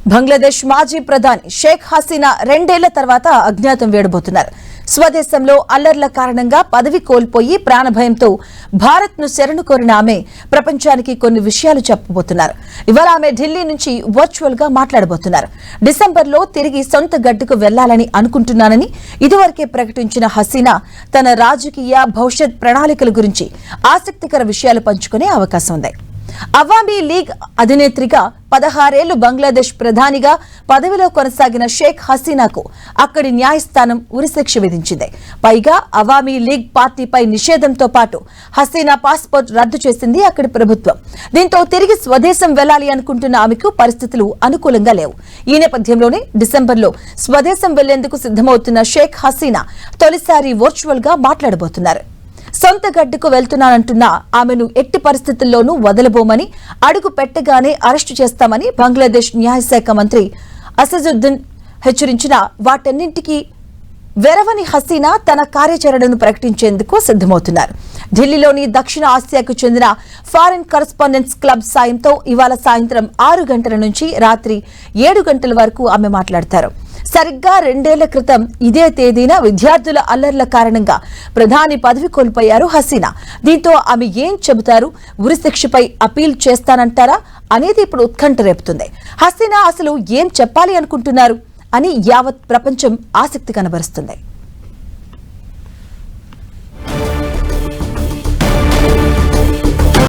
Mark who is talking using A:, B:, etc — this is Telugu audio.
A: బంగ్లాదేశ్ మాజీ ప్రధాని షేక్ హసీనా 2 ఏళ్ల తర్వాత అజ్ఞాతం వేడబోతున్నారు. స్వదేశంలో అల్లర్ల కారణంగా పదవి కోల్పోయి ప్రాణభయంతో భారత్ ను శరణు కోరిన ఆమె ప్రపంచానికి కొన్ని విషయాలు చెప్పబోతున్నారు. ఇవాళ ఆమె ఢిల్లీ నుంచి వర్చువల్ గా మాట్లాడబోతున్నారు. డిసెంబర్లో తిరిగి సొంత గడ్డకు వెళ్లాలని అనుకుంటున్నానని ఇదివరకే ప్రకటించిన హసీనా తన రాజకీయ భవిష్యత్ ప్రణాళికల గురించి ఆసక్తికర విషయాలు పంచుకునే అవకాశం ఉంది. అవామీ లీగ్ అధినేత్రిగా 16 ఏళ్లు బంగ్లాదేశ్ ప్రధానిగా పదవిలో కొనసాగిన షేక్ హసీనాకు అక్కడి న్యాయస్థానం ఉరిశిక్ష విధించింది. పైగా అవామీ లీగ్ పార్టీపై నిషేధంతో పాటు హసీనా పాస్పోర్ట్ రద్దు చేసింది అక్కడి ప్రభుత్వం. దీంతో తిరిగి స్వదేశం వెళ్లాలి అనుకుంటున్న ఆమెకు పరిస్థితులు అనుకూలంగా లేవు. ఈ నేపథ్యంలోనే డిసెంబర్లో స్వదేశం వెళ్లేందుకు సిద్దమవుతున్న షేక్ హసీనా తొలిసారి వర్చువల్ గా మాట్లాడబోతున్నారు. సొంత గడ్డకు వెళ్తున్నానంటున్న ఆమెను ఎట్టి పరిస్థితుల్లోనూ వదలబోమని, అడుగు పెట్టగానే అరెస్టు చేస్తామని బంగ్లాదేశ్ న్యాయశాఖ మంత్రి అసదుద్దీన్ హెచ్చరించిన వాటన్నింటికీ వెరవని హసీనా తన కార్యాచరణను ప్రకటించేందుకు సిద్దమవుతున్నారు. ఢిల్లీలోని దక్షిణ ఆసియాకు చెందిన ఫారిన్ కరెస్పాండెంట్స్ క్లబ్ సాయంతో ఇవాళ సాయంత్రం 6 గంటల నుంచి రాత్రి 7 గంటల వరకు ఆమె మాట్లాడతారు. సరిగ్గా 2 ఏళ్ల క్రితం ఇదే తేదీన విద్యార్థుల అల్లర్ల కారణంగా ప్రధాని పదవి కోల్పోయారు హసీనా. దీంతో ఆమె ఏం చెబుతారు? ఉరిశిక్షపై అపీల్ చేస్తానంటారా అనేది ఇప్పుడు ఉత్కంఠ రేపుతుంది. హసీనా అసలు ఏం చెప్పాలి అనుకుంటున్నారు అని యావత్ ప్రపంచం ఆసక్తి కనబరుస్తుంది.